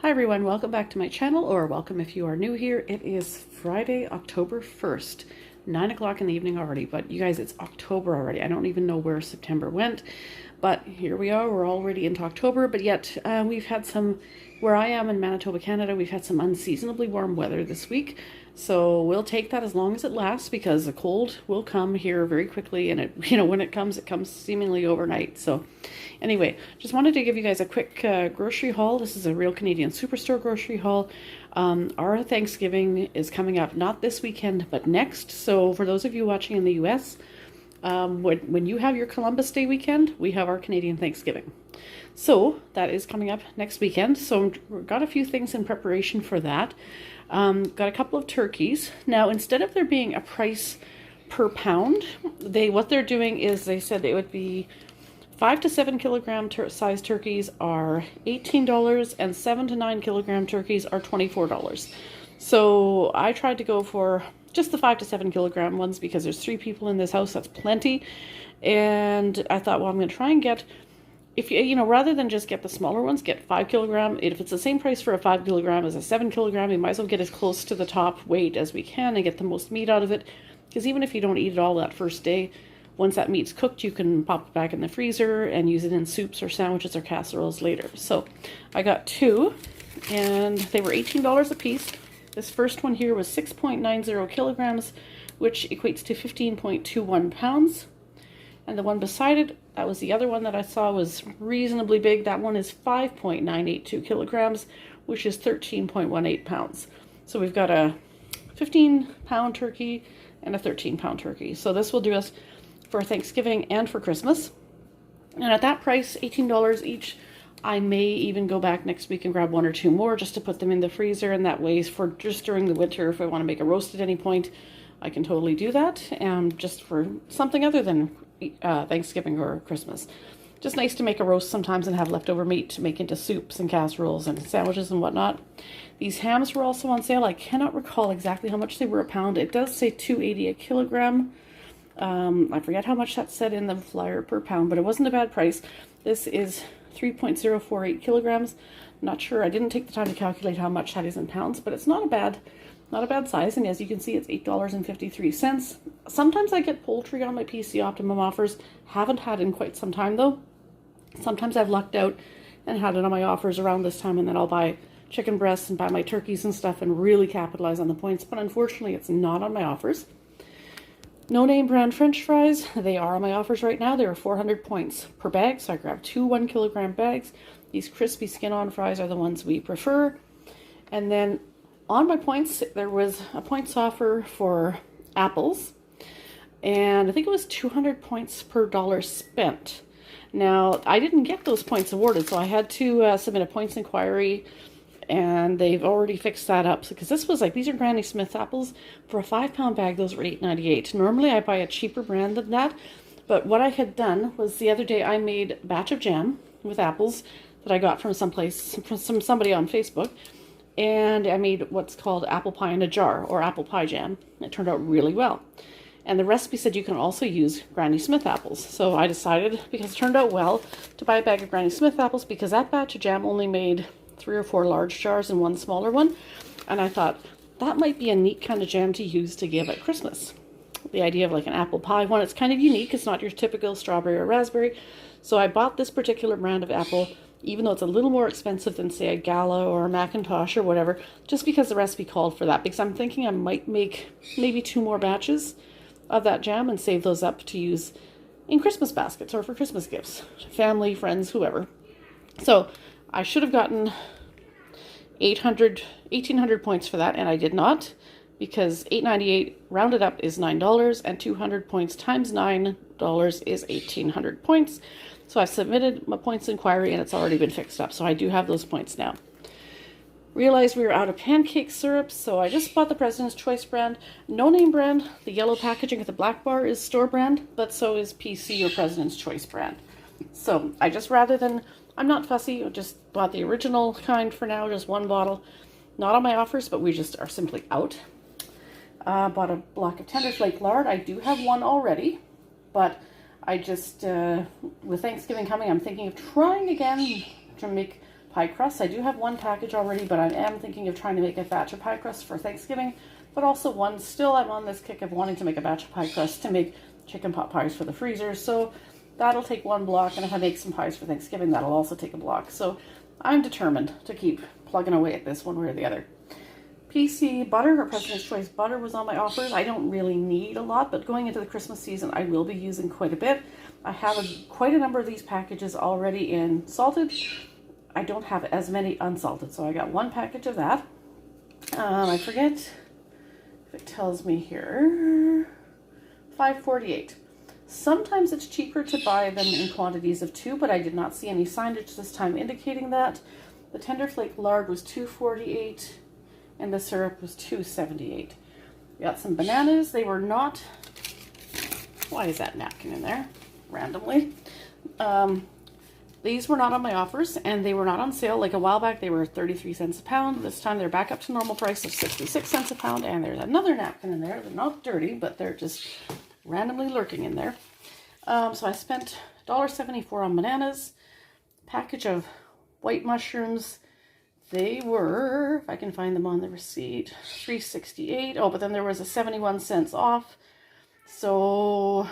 Hi everyone, welcome back to my channel, or welcome if you are new here. It is Friday, October 1st, 9 o'clock in the evening already, but you guys, it's October already. I don't even know where September went, but here we are. We're already into October, but yet we've had some, where I am in Manitoba, Canada, we've had some unseasonably warm weather this week. So we'll take that as long as it lasts, because the cold will come here very quickly, and when it comes seemingly overnight. So anyway, just wanted to give you guys a quick grocery haul. This is a real Canadian Superstore grocery haul. Our Thanksgiving is coming up, not this weekend, but next. So for those of you watching in the US, when you have your Columbus Day weekend, we have our Canadian Thanksgiving. So that is coming up next weekend. So we've got a few things in preparation for that. Got a couple of turkeys. Now, instead of there being a price per pound, what they're doing is they said it would be 5 to 7 kilogram size turkeys are $18, and 7 to 9 kilogram turkeys are $24. So I tried to go for just the 5 to 7 kilogram ones because there's 3 people in this house. That's plenty. And I thought, well, I'm going to try and get, if you rather than just get the smaller ones, get 5 kilogram. If it's the same price for a 5 kilogram as a 7 kilogram, we might as well get as close to the top weight as we can and get the most meat out of it. Because even if you don't eat it all that first day, once that meat's cooked, you can pop it back in the freezer and use it in soups or sandwiches or casseroles later. So I got 2, and they were $18 a piece. This first one here was 6.90 kilograms, which equates to 15.21 pounds. And the one beside it, that was the other one that I saw, was reasonably big. That one is 5.982 kilograms, which is 13.18 pounds. So we've got a 15-pound turkey and a 13-pound turkey. So this will do us for Thanksgiving and for Christmas. And at that price, $18 each, I may even go back next week and grab 1 or 2 more just to put them in the freezer. And that way, for just during the winter, if I want to make a roast at any point, I can totally do that. And just for something other than Thanksgiving or Christmas. Just nice to make a roast sometimes and have leftover meat to make into soups and casseroles and sandwiches and whatnot. These hams were also on sale. I cannot recall exactly how much they were a pound. It does say $2.80 a kilogram. I forget how much that said in the flyer per pound, but it wasn't a bad price. This is 3.048 kilograms. Not sure. I didn't take the time to calculate how much that is in pounds, but it's not a bad size. And as you can see, it's $8.53. Sometimes I get poultry on my PC Optimum offers. Haven't had in quite some time though. Sometimes I've lucked out and had it on my offers around this time, and then I'll buy chicken breasts and buy my turkeys and stuff and really capitalize on the points. But unfortunately, it's not on my offers. No name brand French fries, they are on my offers right now. They are 400 points per bag, so I grabbed 2 1-kilogram bags. These crispy skin-on fries are the ones we prefer. And then on my points, there was a points offer for apples, and I think it was 200 points per dollar spent. Now, I didn't get those points awarded, so I had to submit a points inquiry, and they've already fixed that up. Because this was like, these are Granny Smith apples. For a 5-pound bag, those were $8.98. Normally, I buy a cheaper brand than that. But what I had done was the other day I made a batch of jam with apples that I got from somebody on Facebook. And I made what's called apple pie in a jar, or apple pie jam. It turned out really well. And the recipe said you can also use Granny Smith apples. So I decided, because it turned out well, to buy a bag of Granny Smith apples, because that batch of jam only made 3 or 4 large jars and 1 smaller one. And I thought that might be a neat kind of jam to use to give at Christmas. The idea of like an apple pie one, it's kind of unique. It's not your typical strawberry or raspberry. So I bought this particular brand of apple, even though it's a little more expensive than, say, a Gala or a Macintosh or whatever, just because the recipe called for that. Because I'm thinking I might make maybe 2 more batches of that jam and save those up to use in Christmas baskets or for Christmas gifts, family, friends, whoever. So I should have gotten 1,800 points for that, and I did not, because $8.98 rounded up is $9, and 200 points times $9 is 1,800 points. So I've submitted my points inquiry, and it's already been fixed up, so I do have those points now. Realized we were out of pancake syrup, so I just bought the President's Choice brand. No name brand. The yellow packaging with the black bar is store brand, but so is PC or President's Choice brand. So I just, rather than, I'm not fussy, I just bought the original kind for now, just 1 bottle. Not on my offers, but we just are simply out. Bought a block of Tender Flake lard. I do have 1 already, but I just, with Thanksgiving coming, I'm thinking of trying again to make pie crust. I do have one package already, but I am thinking of trying to make a batch of pie crust for Thanksgiving. But also still I'm on this kick of wanting to make a batch of pie crust to make chicken pot pies for the freezer. So that'll take one block, and if I make some pies for Thanksgiving, that'll also take a block. So I'm determined to keep plugging away at this one way or the other. PC butter, or President's Choice butter, was on my offers. I don't really need a lot, but going into the Christmas season, I will be using quite a bit. I have quite a number of these packages already in salted. I don't have as many unsalted, so I got one package of that. I forget if it tells me here. $5.48. Sometimes it's cheaper to buy them in quantities of 2, but I did not see any signage this time indicating that. The tender flake lard was $2.48. And the syrup was $2.78. We got some bananas. They were not... Why is that napkin in there? Randomly. These were not on my offers, and they were not on sale. Like a while back, they were 33 cents a pound. This time they're back up to normal price of 66 cents a pound. And there's another napkin in there. They're not dirty, but they're just randomly lurking in there. So I spent $1.74 on bananas. Package of white mushrooms. They were, if I can find them on the receipt, $3.68. Oh, but then there was a 71 cents off. So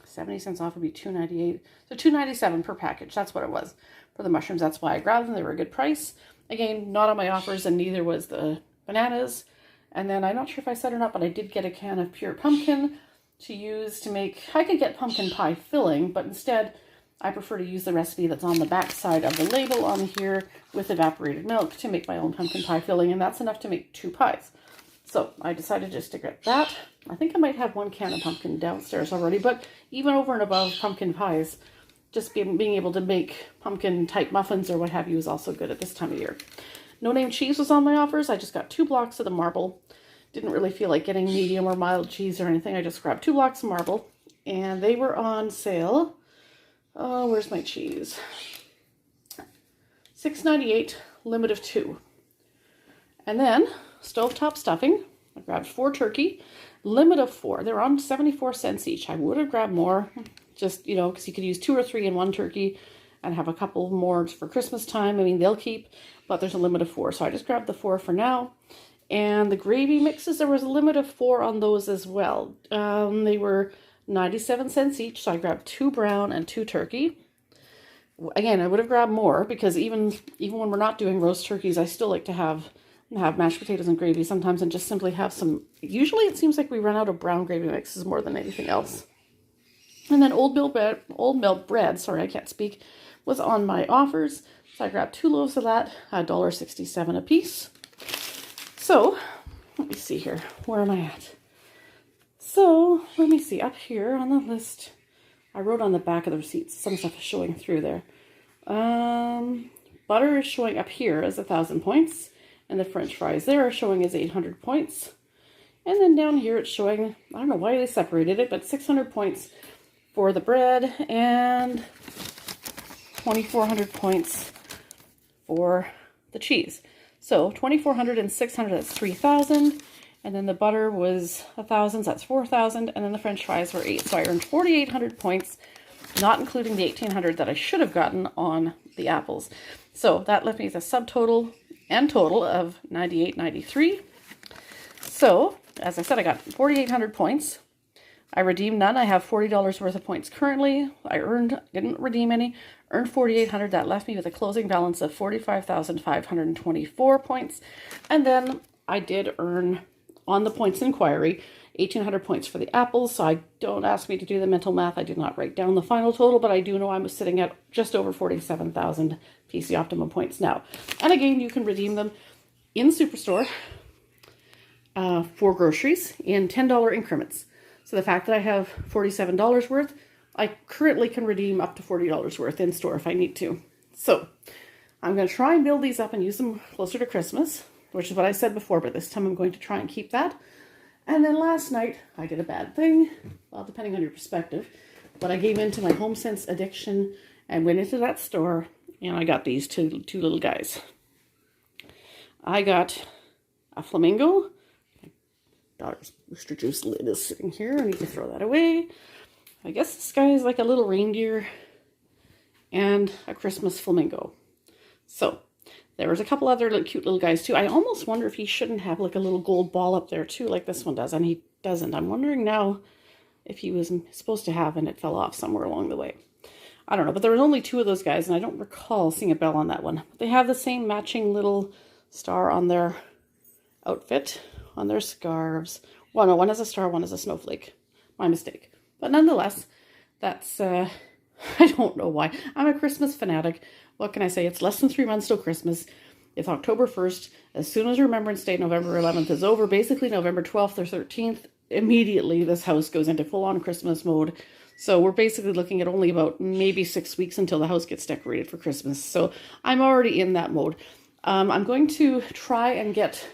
70 cents off would be $2.98. So $2.97 per package. That's what it was for the mushrooms. That's why I grabbed them. They were a good price. Again, not on my offers, and neither was the bananas. And then I'm not sure if I said or not, but I did get a can of pure pumpkin to use to make... I could get pumpkin pie filling, but instead I prefer to use the recipe that's on the back side of the label on here with evaporated milk to make my own pumpkin pie filling, and that's enough to make 2 pies. So I decided just to get that. I think I might have 1 can of pumpkin downstairs already, but even over and above pumpkin pies, just being able to make pumpkin type muffins or what have you is also good at this time of year. No Name cheese was on my offers. I just got 2 blocks of the marble. Didn't really feel like getting medium or mild cheese or anything. I just grabbed 2 blocks of marble, and they were on sale. Oh, where's my cheese? $6.98, limit of 2. And then stovetop stuffing. I grabbed 4 turkey, limit of 4. They're on 74 cents each. I would have grabbed more, just, you know, because you could use 2 or 3 in one turkey and have a couple more for Christmas time. I mean, they'll keep, but there's a limit of 4. So I just grabbed the 4 for now. And the gravy mixes, there was a limit of 4 on those as well. They were 97 cents each, so I grabbed 2 brown and 2 turkey. Again, I would have grabbed more because even when we're not doing roast turkeys, I still like to have mashed potatoes and gravy sometimes and just simply have some. Usually it seems like we run out of brown gravy mixes more than anything else. And then old milk bread, sorry, I can't speak, was on my offers. So I grabbed 2 loaves of that, $1.67 a piece. So, let me see here. Where am I at? So, let me see. Up here on the list, I wrote on the back of the receipts. Some stuff is showing through there. Butter is showing up here as 1,000 points. And the French fries there are showing as 800 points. And then down here it's showing, I don't know why they separated it, but 600 points for the bread and 2,400 points for the cheese. So 2,400 and 600, that's 3,000. And then the butter was 1,000, so that's 4,000. And then the French fries were 8. So I earned 4,800 points, not including the 1,800 that I should have gotten on the apples. So that left me with a subtotal and total of 98.93. So, as I said, I got 4,800 points. I redeemed none. I have $40 worth of points currently. Didn't redeem any, earned 4,800. That left me with a closing balance of 45,524 points. And then I did earn, on the points inquiry, 1,800 points for the apples. So don't ask me to do the mental math. I did not write down the final total, but I do know I'm sitting at just over 47,000 PC Optimum points now. And again, you can redeem them in Superstore for groceries in $10 increments. So the fact that I have $47 worth, I currently can redeem up to $40 worth in store if I need to. So I'm going to try and build these up and use them closer to Christmas, which is what I said before, but this time I'm going to try and keep that. And then last night I did a bad thing, well, depending on your perspective, but I gave in to my HomeSense addiction and went into that store and I got these two little guys. I got a flamingo. Daughter's Booster Juice lid is sitting here. I need to throw that away. I guess this guy is like a little reindeer and a Christmas flamingo. So there was a couple other cute little guys too. I almost wonder if he shouldn't have like a little gold ball up there too, like this one does, and he doesn't. I'm wondering now if he was supposed to have and it fell off somewhere along the way. I don't know, but there was only 2 of those guys, and I don't recall seeing a bell on that one. They have the same matching little star on their outfit, on their scarves. Well, no, one is a star, one is a snowflake. My mistake. But nonetheless, that's, I don't know why. I'm a Christmas fanatic. What can I say? It's less than 3 months till Christmas. It's October 1st. As soon as Remembrance Day, November 11th, is over, basically November 12th or 13th, immediately this house goes into full-on Christmas mode. So we're basically looking at only about maybe 6 weeks until the house gets decorated for Christmas. So I'm already in that mode. I'm going to try and get...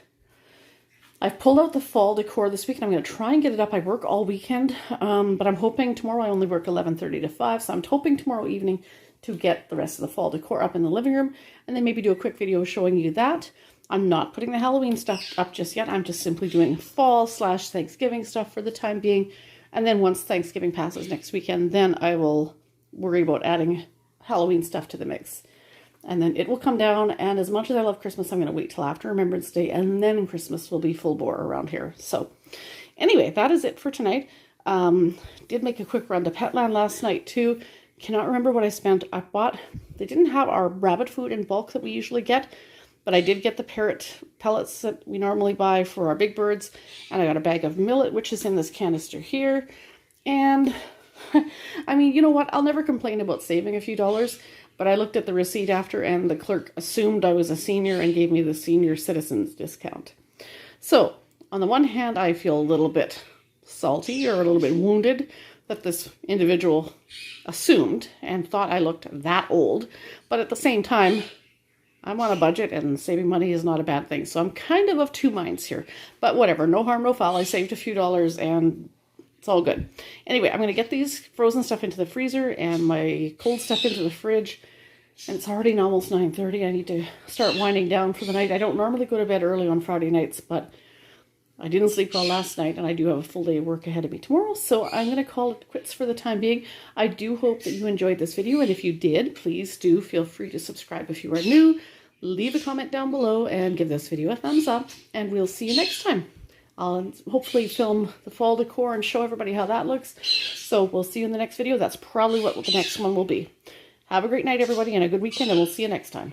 I've pulled out the fall decor this week, and I'm going to try and get it up. I work all weekend, but I'm hoping tomorrow I only work 11:30 to 5, so I'm hoping tomorrow evening to get the rest of the fall decor up in the living room, and then maybe do a quick video showing you that. I'm not putting the Halloween stuff up just yet. I'm just simply doing fall/Thanksgiving stuff for the time being, and then once Thanksgiving passes next weekend, then I will worry about adding Halloween stuff to the mix. And then it will come down, and as much as I love Christmas, I'm going to wait till after Remembrance Day, and then Christmas will be full bore around here. So anyway, that is it for tonight. Did make a quick run to Petland last night too. Cannot remember what I spent. They didn't have our rabbit food in bulk that we usually get, but I did get the parrot pellets that we normally buy for our big birds, and I got a bag of millet, which is in this canister here. And I mean, you know what? I'll never complain about saving a few dollars. But I looked at the receipt after, and the clerk assumed I was a senior and gave me the senior citizens discount. So, on the one hand, I feel a little bit salty or a little bit wounded that this individual assumed and thought I looked that old. But at the same time, I'm on a budget, and saving money is not a bad thing. So I'm kind of 2 minds here. But whatever, no harm, no foul. I saved a few dollars, and it's all good. Anyway, I'm going to get these frozen stuff into the freezer and my cold stuff into the fridge. And it's already almost 9:30. I need to start winding down for the night. I don't normally go to bed early on Friday nights, but I didn't sleep well last night, and I do have a full day of work ahead of me tomorrow. So I'm going to call it quits for the time being. I do hope that you enjoyed this video. And if you did, please do feel free to subscribe if you are new. Leave a comment down below and give this video a thumbs up. And we'll see you next time. I'll hopefully film the fall decor and show everybody how that looks. So we'll see you in the next video. That's probably what the next one will be. Have a great night, everybody, and a good weekend, and we'll see you next time.